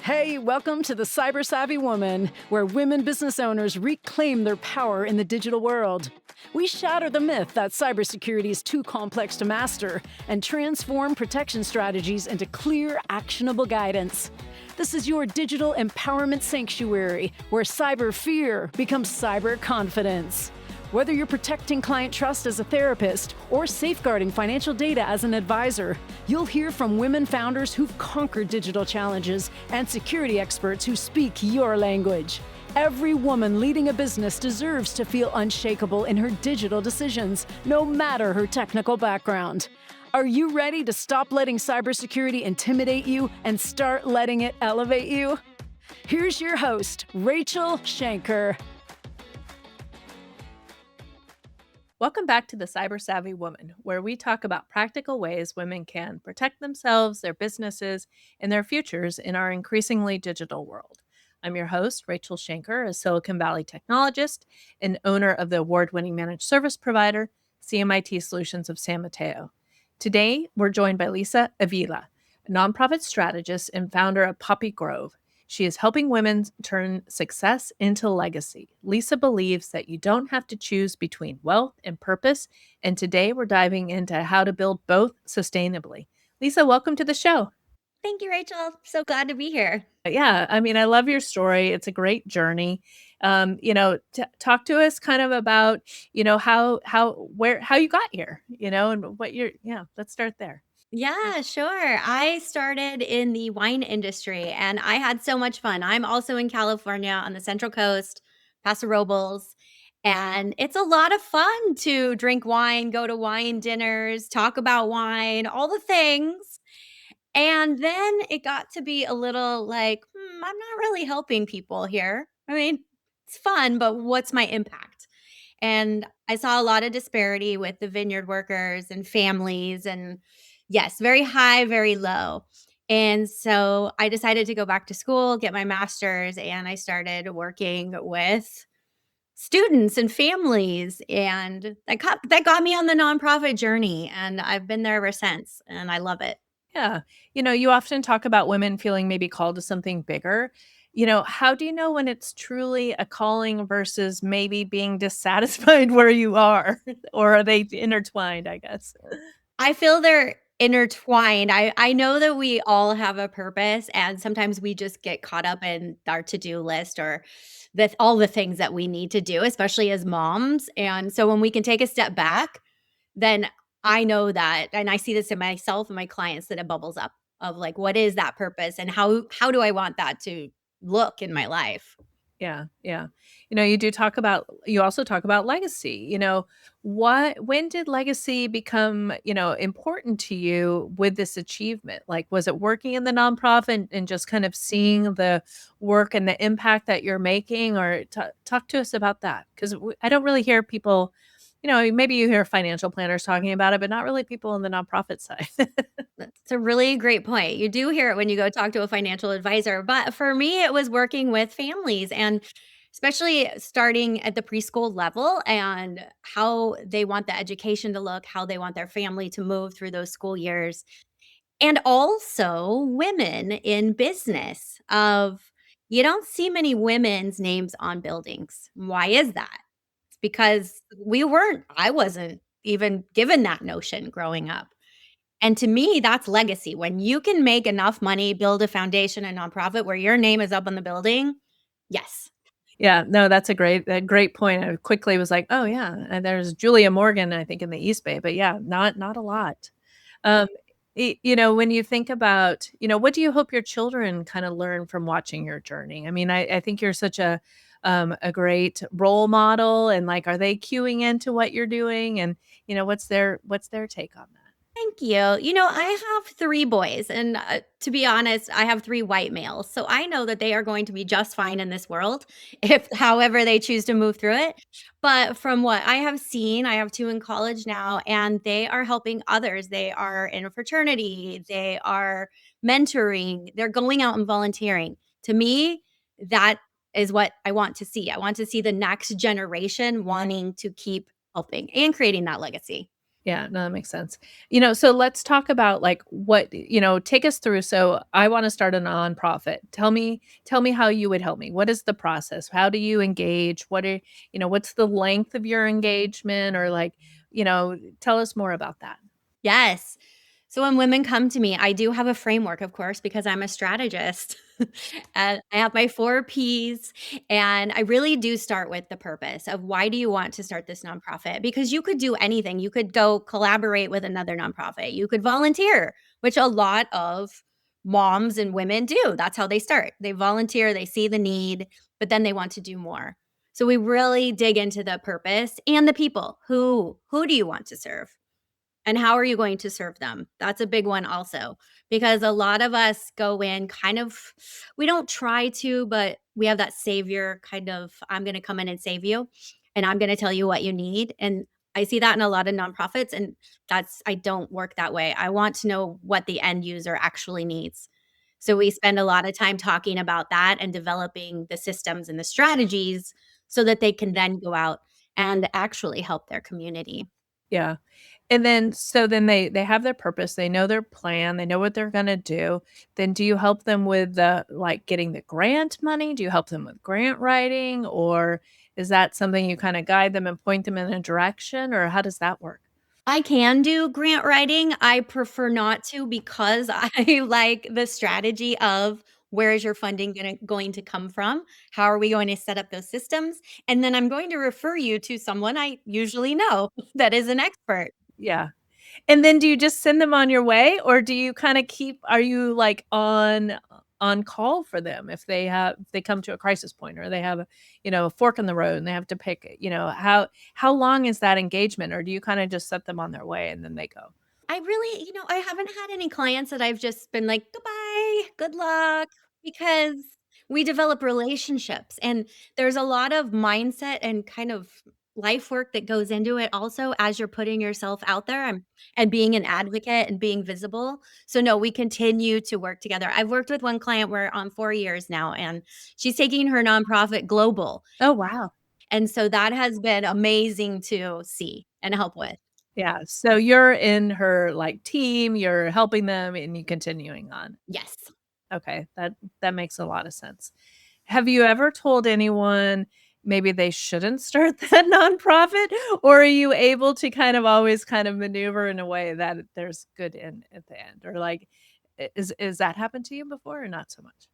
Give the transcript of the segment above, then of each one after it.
Hey, welcome to the Cyber Savvy Woman, where women business owners reclaim their power in the digital world. We shatter the myth that cybersecurity is too complex to master and transform protection strategies into clear, actionable guidance. This is your digital empowerment sanctuary, where cyber fear becomes cyber confidence. Whether you're protecting client trust as a therapist or safeguarding financial data as an advisor, you'll hear from women founders who've conquered digital challenges and security experts who speak your language. Every woman leading a business deserves to feel unshakable in her digital decisions, no matter her technical background. Are you ready to stop letting cybersecurity intimidate you and start letting it elevate you? Here's your host, Rachele Schainker. Welcome back to the Cyber Savvy Woman, where we talk about practical ways women can protect themselves, their businesses, and their futures in our increasingly digital world. I'm your host, Rachele Schainker, a Silicon Valley technologist and owner of the award-winning managed service provider, CMIT Solutions of San Mateo. Today, we're joined by Lisa Avila, a nonprofit strategist and founder of Poppy Grove. She is helping women turn success into legacy. Lisa believes that you don't have to choose between wealth and purpose, and today we're diving into how to build both sustainably. Lisa, welcome to the show. Thank you, Rachel. So glad to be here. Yeah, I love your story. It's a great journey. Talk to us kind of about, how you got here, and what let's start there. Yeah, sure. I started in the wine industry and I had so much fun. I'm also in California on the Central Coast, Paso Robles, and it's a lot of fun to drink wine, go to wine dinners, talk about wine, all the things. And then it got to be a little like, I'm not really helping people here. I mean, it's fun, but what's my impact? And I saw a lot of disparity with the vineyard workers and families, and yes, very high, very low. And so I decided to go back to school, get my master's, and I started working with students and families. And that got me on the nonprofit journey. And I've been there ever since. And I love it. Yeah. You often talk about women feeling maybe called to something bigger. How do you know when it's truly a calling versus maybe being dissatisfied where you are? Or are they intertwined, I guess? I feel they're intertwined. I know that we all have a purpose, and sometimes we just get caught up in our to-do list or all the things that we need to do, especially as moms. And so when we can take a step back, then I know that, and I see this in myself and my clients, that it bubbles up of like, what is that purpose and how do I want that to look in my life? Yeah, yeah. You also talk about legacy. When did legacy become, important to you with this achievement? Like, was it working in the nonprofit and just kind of seeing the work and the impact that you're making, or talk to us about that? Because I don't really hear people, maybe you hear financial planners talking about it, but not really people on the nonprofit side. That's a really great point. You do hear it when you go talk to a financial advisor, but for me, it was working with families and especially starting at the preschool level and how they want the education to look, how they want their family to move through those school years. And also women in business of you don't see many women's names on buildings. Why is that? It's because I wasn't even given that notion growing up. And to me, that's legacy. When you can make enough money, build a foundation, a nonprofit where your name is up on the building, yes. Yeah, no, that's a great point. I quickly was like, "Oh, yeah, and there's Julia Morgan, I think, in the East Bay," but yeah, not a lot. Um, when you think about, what do you hope your children kinda learn from watching your journey? I mean, I think you're such a great role model, and, like, are they cueing into what you're doing? And, what's their take on that? Thank you. I have 3 boys, and, to be honest, I have 3 white males, so I know that they are going to be just fine in this world if however they choose to move through it. But from what I have seen, I have 2 in college now, and they are helping others. They are in a fraternity, they are mentoring, they're going out and volunteering. To me, that is what I want to see. I want to see the next generation wanting to keep helping and creating that legacy. Yeah, no, that makes sense. So let's talk about like take us through. So I want to start a nonprofit. Tell me how you would help me. What is the process? How do you engage? What's the length of your engagement or tell us more about that. Yes. So when women come to me, I do have a framework, of course, because I'm a strategist. And I have my 4 Ps, and I really do start with the purpose of why do you want to start this nonprofit? Because you could do anything. You could go collaborate with another nonprofit. You could volunteer, which a lot of moms and women do. That's how they start. They volunteer, they see the need, but then they want to do more. So we really dig into the purpose and the people. Who do you want to serve? And how are you going to serve them? That's a big one also, because a lot of us go in kind of we don't try to, but we have that savior kind of, "I'm gonna come in and save you, and I'm gonna tell you what you need," and I see that in a lot of nonprofits, and I don't work that way. I want to know what the end user actually needs. So we spend a lot of time talking about that and developing the systems and the strategies so that they can then go out and actually help their community. Yeah. And then they have their purpose, they know their plan, they know what they're gonna do. Then do you help them with getting the grant money? Do you help them with grant writing, or is that something you kinda guide them and point them in a direction, or how does that work? I can do grant writing. I prefer not to because I like the strategy of where is your funding going to come from? How are we going to set up those systems? And then I'm going to refer you to someone I usually know that is an expert. Yeah. And then do you just send them on your way, or do you kinda keep are you, like, on call for them if they come to a crisis point or they have a fork in the road and they have to pick, how long is that engagement, or do you kinda just set them on their way and then they go? I really, I haven't had any clients that I've just been like, goodbye, good luck, because we develop relationships and there's a lot of mindset and kind of life work that goes into it also as you're putting yourself out there and being an advocate and being visible. So, no, we continue to work together. I've worked with one client, we're on 4 years now, and she's taking her nonprofit global. Oh, wow. And so that has been amazing to see and help with. Yeah, so you're in her, team, you're helping them, and you continuing on. Yes. Okay, that makes a lot of sense. Have you ever told anyone maybe they shouldn't start that nonprofit, or are you able to kind of always kind of maneuver in a way that there's good in at the end? Or, is that happened to you before or not so much?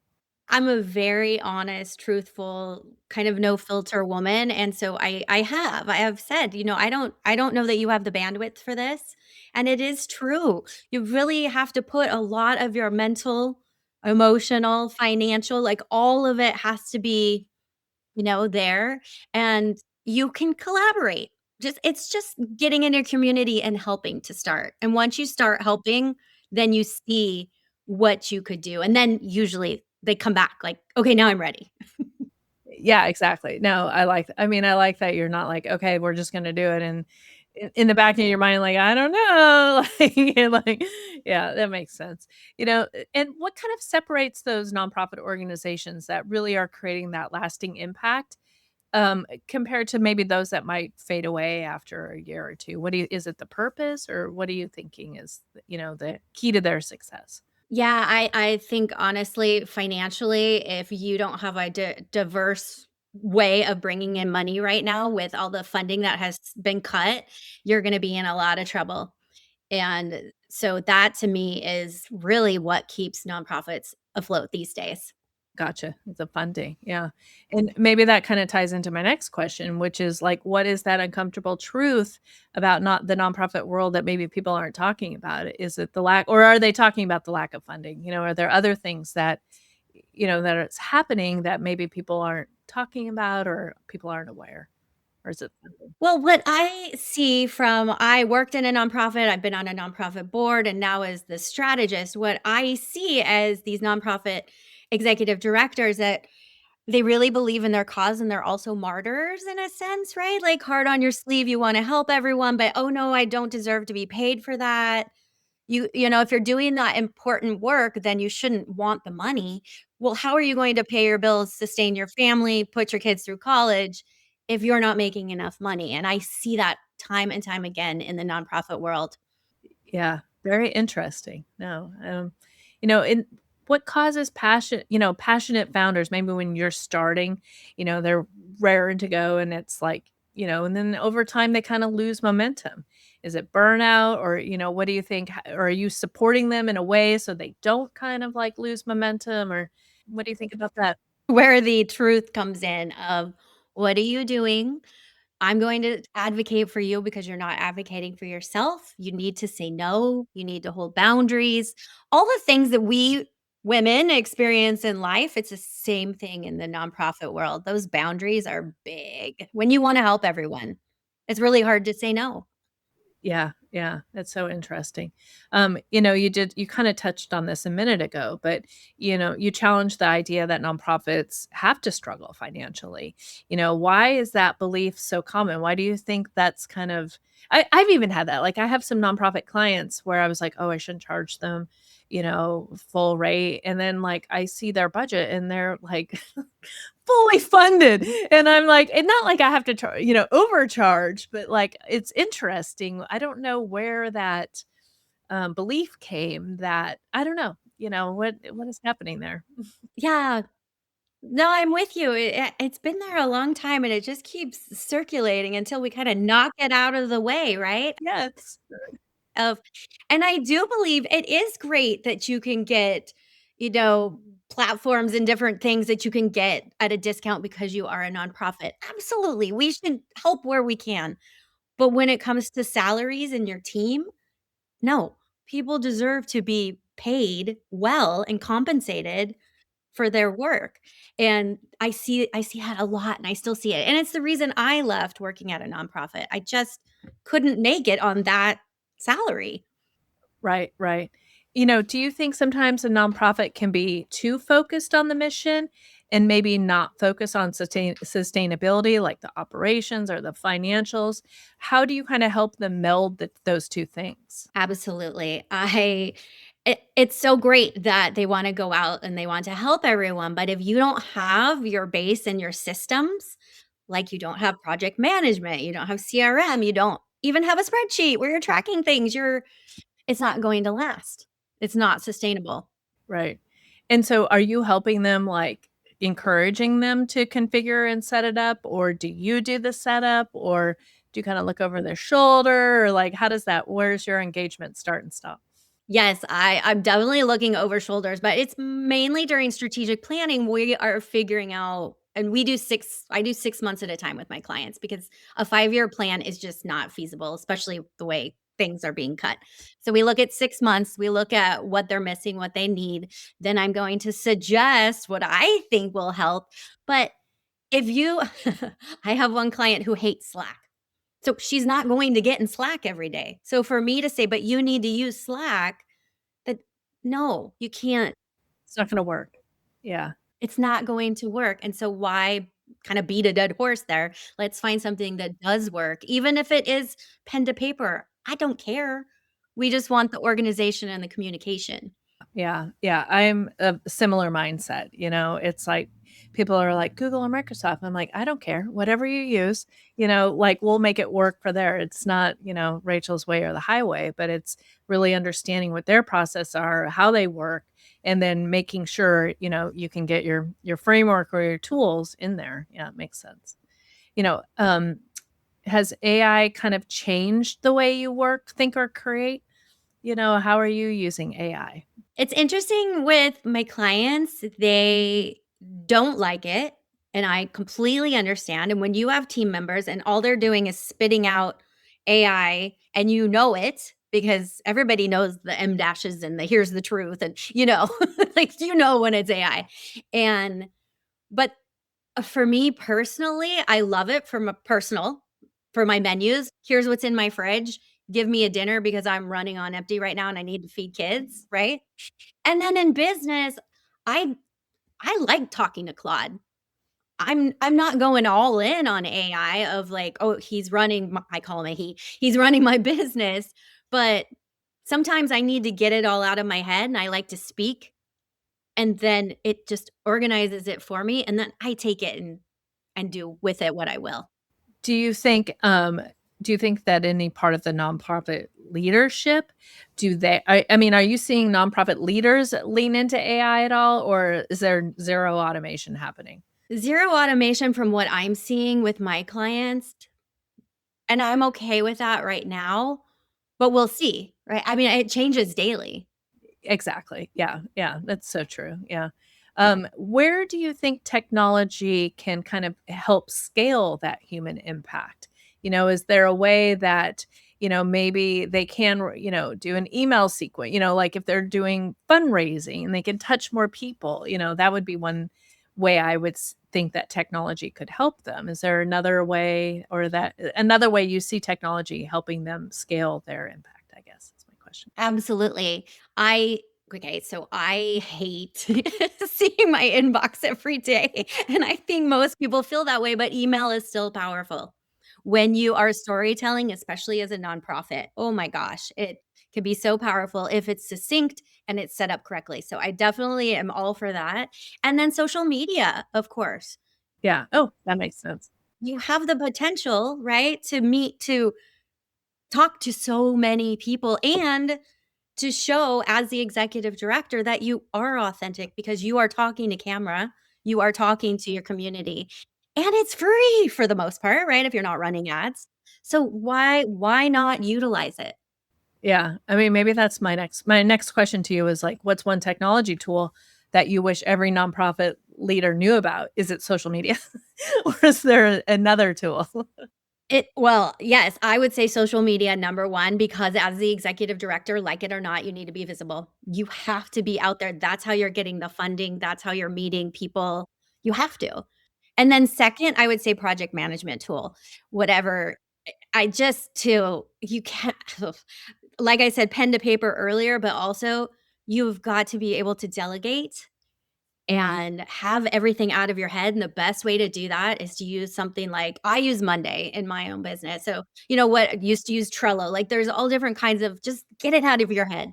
I'm a very honest, truthful, kind of no filter woman, and so I have said, I don't know that you have the bandwidth for this, and it is true. You really have to put a lot of your mental, emotional, financial, like, all of it has to be, there, and you can collaborate. It's just getting in your community and helping to start, and once you start helping, then you see what you could do, and then usually they come back like, "Okay, now I'm ready." Yeah, exactly. No, I like that you're not like, "Okay, we're just gonna do it," and in the back of your mind, like, "I don't know." You're like yeah, that makes sense. And what kind of separates those nonprofit organizations that really are creating that lasting impact, compared to maybe those that might fade away after a year or 2? What do you is it the purpose, or what are you thinking is, the key to their success? Yeah, I think honestly, financially, if you don't have a diverse way of bringing in money right now with all the funding that has been cut, you're gonna be in a lot of trouble. And so that to me is really what keeps nonprofits afloat these days. Gotcha. The funding, yeah. And maybe that kinda ties into my next question, which is, what is that uncomfortable truth about not the nonprofit world that maybe people aren't talking about? Is it the lack or are they talking about the lack of funding? Are there other things that, that it's happening that maybe people aren't talking about or people aren't aware? Or is it funding? Well, what I see from I worked in a nonprofit, I've been on a nonprofit board, and now as the strategist, what I see as these nonprofit executive directors that they really believe in their cause and they're also martyrs in a sense, right? Like heart on your sleeve, you want to help everyone, but oh no, I don't deserve to be paid for that. If you're doing that important work, then you shouldn't want the money. Well, how are you going to pay your bills, sustain your family, put your kids through college if you're not making enough money? And I see that time and time again in the nonprofit world. Yeah, very interesting. No, in what causes passionate founders, maybe when you're starting, they're raring to go and it's like, and then over time they kind of lose momentum. Is it burnout or, what do you think? Or are you supporting them in a way so they don't kind of like lose momentum or what do you think about that? Where the truth comes in of, "What are you doing? I'm going to advocate for you because you're not advocating for yourself. You need to say no. You need to hold boundaries." All the things that we women experience in life, it's the same thing in the nonprofit world. Those boundaries are big when you want to help everyone. It's really hard to say no. Yeah, yeah, that's so interesting. You kind of touched on this a minute ago, but you challenged the idea that nonprofits have to struggle financially. Why is that belief so common? Why do you think that's kind of I've even had that. Like I have some nonprofit clients where I was like, oh, I shouldn't charge them, full rate. And then like I see their budget and they're like fully funded, and I'm like and not like I have to overcharge, but, like, it's interesting. I don't know where that, belief came that I don't know, what is happening there? Yeah. No, I'm with you. It's been there a long time and it just keeps circulating until we kind of knock it out of the way, right? Yes. Of and I do believe it is great that you can get, you know, platforms and different things that you can get at a discount because you are a nonprofit. Absolutely. We should help where we can. But when it comes to salaries and your team, no. People deserve to be paid well and compensated for their work. And I see that a lot and I still see it. And it's the reason I left working at a nonprofit. I just couldn't make it on that salary. Right, right. Do you think sometimes a nonprofit can be too focused on the mission and maybe not focus on sustainability, like the operations or the financials? How do you kinda help them meld those 2 things? Absolutely. It's so great that they wanna go out and they want to help everyone, but if you don't have your base and your systems, like you don't have project management, you don't have CRM, you don't even have a spreadsheet where you're tracking things, it's not going to last. It's not sustainable. Right. And so are you helping them, like, encouraging them to configure and set it up, or do you do the setup, or do you kinda look over their shoulder, or, like, how does that where's your engagement start and stop? Yes, I'm definitely looking over shoulders, but it's mainly during strategic planning, we are figuring out and we do 6 I do 6 months at a time with my clients because a 5-year plan is just not feasible, especially the way things are being cut. So we look at 6 months, we look at what they're missing, what they need, then I'm going to suggest what I think will help. But if you I have one client who hates Slack. So she's not going to get in Slack every day. So for me to say, "But you need to use Slack," that no, you can't. It's not gonna work. Yeah. It's not going to work, and so why kinda beat a dead horse there? Let's find something that does work, even if it is pen to paper. I don't care. We just want the organization and the communication. Yeah, yeah, I'm a similar mindset, it's like people are like, "Google or Microsoft." I'm like, "I don't care, whatever you use, like, we'll make it work for there." It's not, Rachel's way or the highway, but it's really understanding what their process are, how they work, and then making sure, you can get your framework or your tools in there. Yeah, it makes sense. You know, um, has AI kind of changed the way you work, think, or create? How are you using AI? It's interesting with my clients, they don't like it, and I completely understand, and when you have team members and all they're doing is spitting out AI and you know it because everybody knows the M dashes and the here's the truth and, like, when it's AI. And but, for me personally, I love it from a personal for my menus. Here's what's in my fridge. Give me a dinner because I'm running on empty right now and I need to feed kids, right? And then in business, I I like talking to Claude. I'm not going all in on AI of like, "Oh, he's running my" I call him a he. "He's running my business," but sometimes I need to get it all out of my head and I like to speak, and then it just organizes it for me, and then I take it and do with it what I will. Do you think, do you think that any part of the nonprofit leadership, I mean, are you seeing nonprofit leaders lean into AI at all, or is there zero automation happening? Zero automation from what I'm seeing with my clients, and I'm okay with that right now, but we'll see, right? I mean, it changes daily. Exactly. Yeah. Yeah. That's so true. Yeah. Where do you think technology can kind of help scale that human impact? Is there a way that, maybe they can, do an email sequence, like if they're doing fundraising and they can touch more people, that would be one way I would think that technology could help them. Is there another way, or that another way you see technology helping them scale their impact? I guess is my question. Absolutely. I Okay, so I hate seeing my inbox every day, and I think most people feel that way, but email is still powerful. When you are storytelling, especially as a nonprofit, oh my gosh, it can be so powerful if it's succinct and it's set up correctly. So I definitely am all for that. And then social media, of course. Yeah. Oh, that makes sense. You have the potential, right, to talk to so many people and to show as the executive director that you are authentic because you are talking to camera, you are talking to your community, and it's free for the most part, right, if you're not running ads. So why not utilize it? Yeah. I mean, maybe that's my next question to you is like, what's one technology tool that you wish every nonprofit leader knew about? Is it social media? Or is there another tool? Well, yes, I would say social media number 1 because as the executive director, like it or not, you need to be visible. You have to be out there. That's how you're getting the funding, that's how you're meeting people. You have to. And then second, I would say project management tool, whatever. I just to you can't like I said, pen to paper earlier, but also you've got to be able to delegate and have everything out of your head, and the best way to do that is to use something like I use Monday in my own business, so, you know what, I used to use Trello, like, there's all different kinds of just get it out of your head.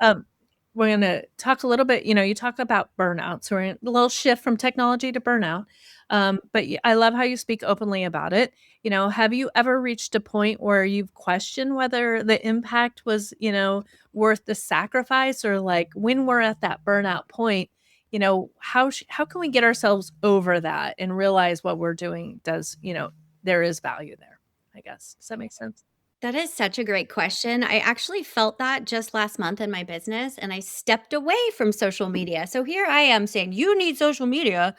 Um, we're gonna talk a little bit, you talk about burnout, so we're in a little shift from technology to burnout. But I love how you speak openly about it. Have you ever reached a point where you've questioned whether the impact was, worth the sacrifice, or like when we're at that burnout point, how can we get ourselves over that and realize what we're doing does, there is value there, I guess. Does that make sense? That is such a great question. I actually felt that just last month in my business, and I stepped away from social media. So here I am saying, "You need social media,"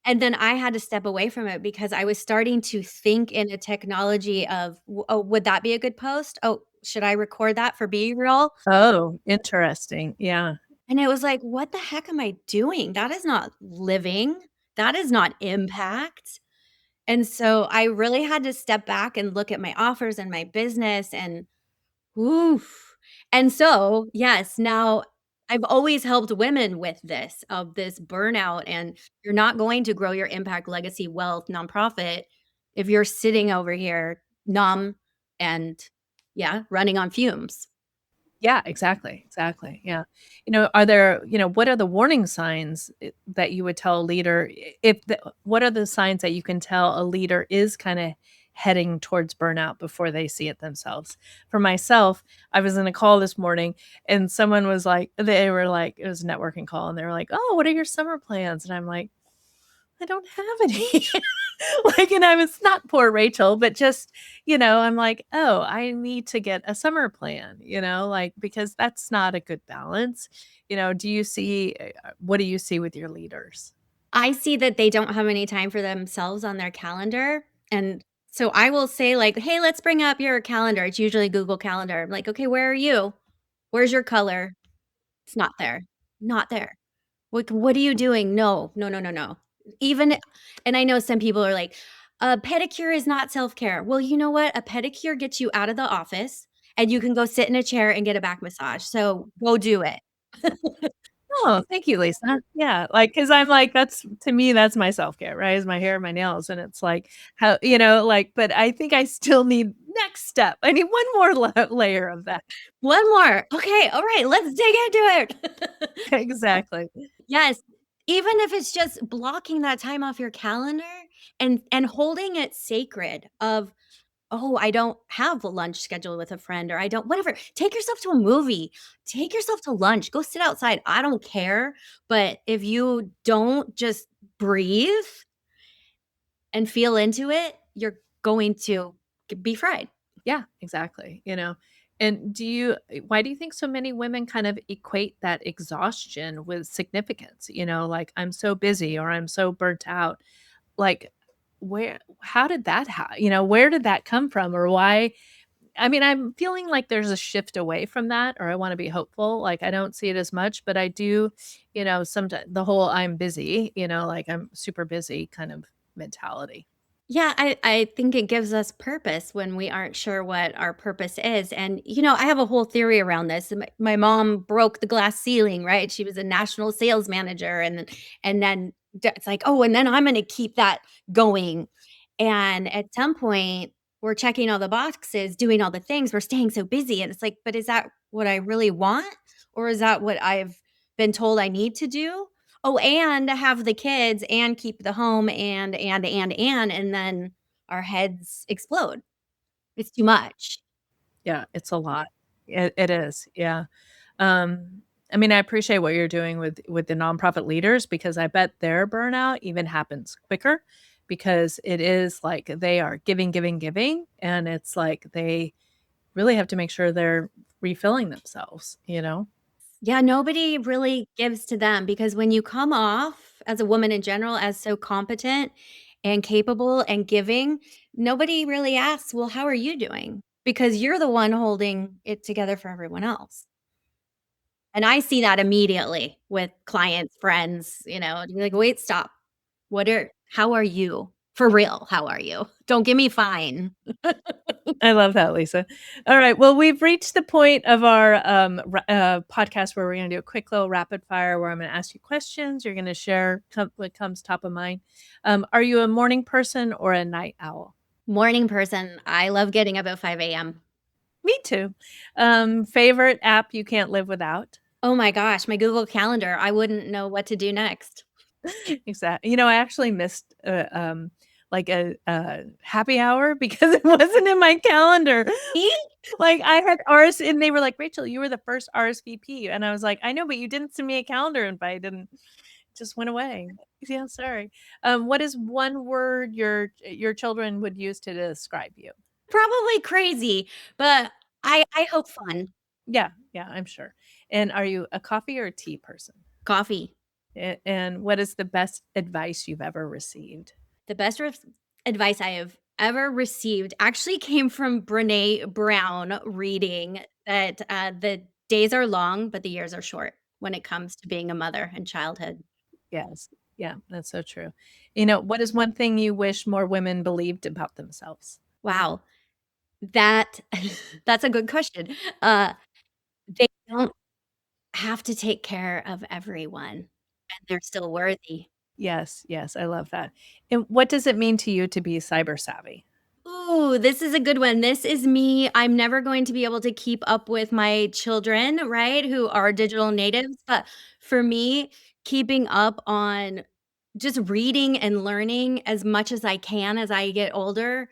and then I had to step away from it because I was starting to think in a technology of, "Oh, would that be a good post? Oh, should I record that for B-roll?" Oh, interesting. Yeah. And it was like, "What the heck am I doing? That is not living. That is not impact." And so I really had to step back and look at my offers and my business and oof. And so, yes, now I've always helped women with this, of this burnout, and you're not going to grow your impact, legacy, wealth, nonprofit if you're sitting over here numb and, yeah, running on fumes. Yeah, exactly, exactly, yeah. What are the warning signs that you would tell a leader, if the what are the signs that you can tell a leader is kinda heading towards burnout before they see it themselves? For myself, I was in a call this morning and someone was like they were like it was a networking call, and they were like, "Oh, what are your summer plans?" And I'm like, I don't have any. Like, and I was not poor Rachel, but just, I'm like, "Oh, I need to get a summer plan," like, because that's not a good balance. Do you see what do you see with your leaders? I see that they don't have any time for themselves on their calendar, and so I will say, like, "Hey, let's bring up your calendar." It's usually Google Calendar. I'm like, "Okay, where are you? Where's your color?" It's not there. Not there. What are you doing? No. No, no, no, no. Even and I know some people are like, "A pedicure is not self-care." Well, you know what? A pedicure gets you out of the office, and you can go sit in a chair and get a back massage, so go do it. Oh, thank you, Lisa. Yeah, like, because 'cause I'm like, that's to me, that's my self-care, right? Is my hair, my nails, and it's like, how like, but I think I still need next step. I need one more layer of that. One more. Okay, alright, let's dig into it. Exactly. Yes, even if it's just blocking that time off your calendar and holding it sacred of oh, I don't have a lunch scheduled with a friend, or I don't, whatever. Take yourself to a movie, take yourself to lunch, go sit outside. I don't care. But if you don't just breathe and feel into it, you're going to be fried. Yeah, exactly. And why do you think so many women kind of equate that exhaustion with significance? Like, I'm so busy or I'm so burnt out. Like, how did where did that come from, or why? I mean, I'm feeling like there's a shift away from that, or I want to be hopeful. Like, I don't see it as much, but I do, sometimes the whole I'm busy, like I'm super busy kind of mentality. Yeah, I think it gives us purpose when we aren't sure what our purpose is. And, I have a whole theory around this. My mom broke the glass ceiling, right? She was a national sales manager. And then it's like, oh, and then I'm going to keep that going. And at some point, we're checking all the boxes, doing all the things. We're staying so busy. And it's like, but is that what I really want? Or is that what I've been told I need to do? Oh, and have the kids and keep the home and then our heads explode. It's too much. Yeah, it's a lot. It is. Yeah. I mean, I appreciate what you're doing with the nonprofit leaders, because I bet their burnout even happens quicker, because it is like they are giving, giving, giving, and it's like they really have to make sure they're refilling themselves. Yeah, nobody really gives to them because when you come off as a woman in general as so competent and capable and giving, nobody really asks, "Well, how are you doing?" Because you're the one holding it together for everyone else. And I see that immediately with clients, friends, you're like, "Wait, stop. How are you? For real, how are you? Don't give me fine." I love that, Lisa. All right. Well, we've reached the point of our podcast where we're going to do a quick little rapid fire where I'm going to ask you questions. You're going to share what comes top of mind. Are you a morning person or a night owl? Morning person, I love getting up at 5 a.m. Me too. Favorite app you can't live without? Oh my gosh, my Google Calendar, I wouldn't know what to do next. Exactly. I actually missed like a happy hour because it wasn't in my calendar. Me? Like, I had RS and they were like, "Rachel, you were the first RSVP." And I was like, "I know, but you didn't send me a calendar invite," and it just went away. Yeah, sorry. What is one word your children would use to describe you? Probably crazy, but I hope fun. Yeah, yeah, I'm sure. And are you a coffee or a tea person? Coffee. And what is the best advice you've ever received? The best advice I have ever received actually came from Brené Brown reading that, the days are long, but the years are short when it comes to being a mother and childhood. Yes. Yeah, that's so true. What is one thing you wish more women believed about themselves? Wow, that that's a good question. Uh, they don't have to take care of everyone, and they're still worthy. Yes, yes, I love that. And what does it mean to you to be cyber savvy? Ooh, this is a good one. This is me. I'm never going to be able to keep up with my children, right, who are digital natives, but for me, keeping up on just reading and learning as much as I can as I get older,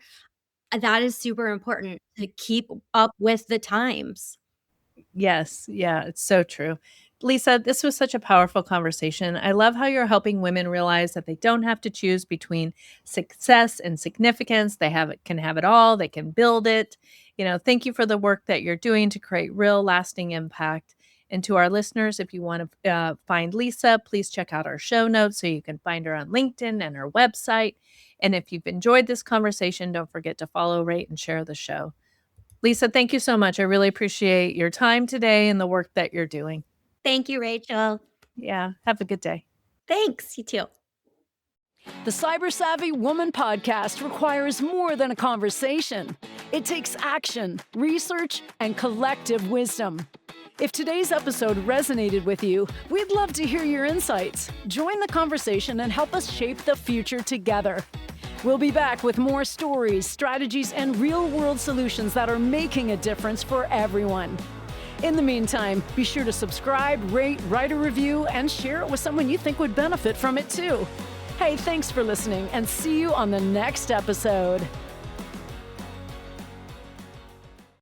that is super important to keep up with the times. Yes, yeah, it's so true. Lisa, this was such a powerful conversation. I love how you're helping women realize that they don't have to choose between success and significance. Can have it all, they can build it. Thank you for the work that you're doing to create real lasting impact. And to our listeners, if you want to find Lisa, please check out our show notes so you can find her on LinkedIn and her website. And if you've enjoyed this conversation, don't forget to follow, rate, and share the show. Lisa, thank you so much. I really appreciate your time today and the work that you're doing. Thank you, Rachel. Yeah, have a good day. Thanks, you too. The Cyber Savvy Woman podcast requires more than a conversation. It takes action, research, and collective wisdom. If today's episode resonated with you, we'd love to hear your insights. Join the conversation and help us shape the future together. We'll be back with more stories, strategies, and real-world solutions that are making a difference for everyone. In the meantime, be sure to subscribe, rate, write a review, and share it with someone you think would benefit from it too. Hey, thanks for listening, and see you on the next episode.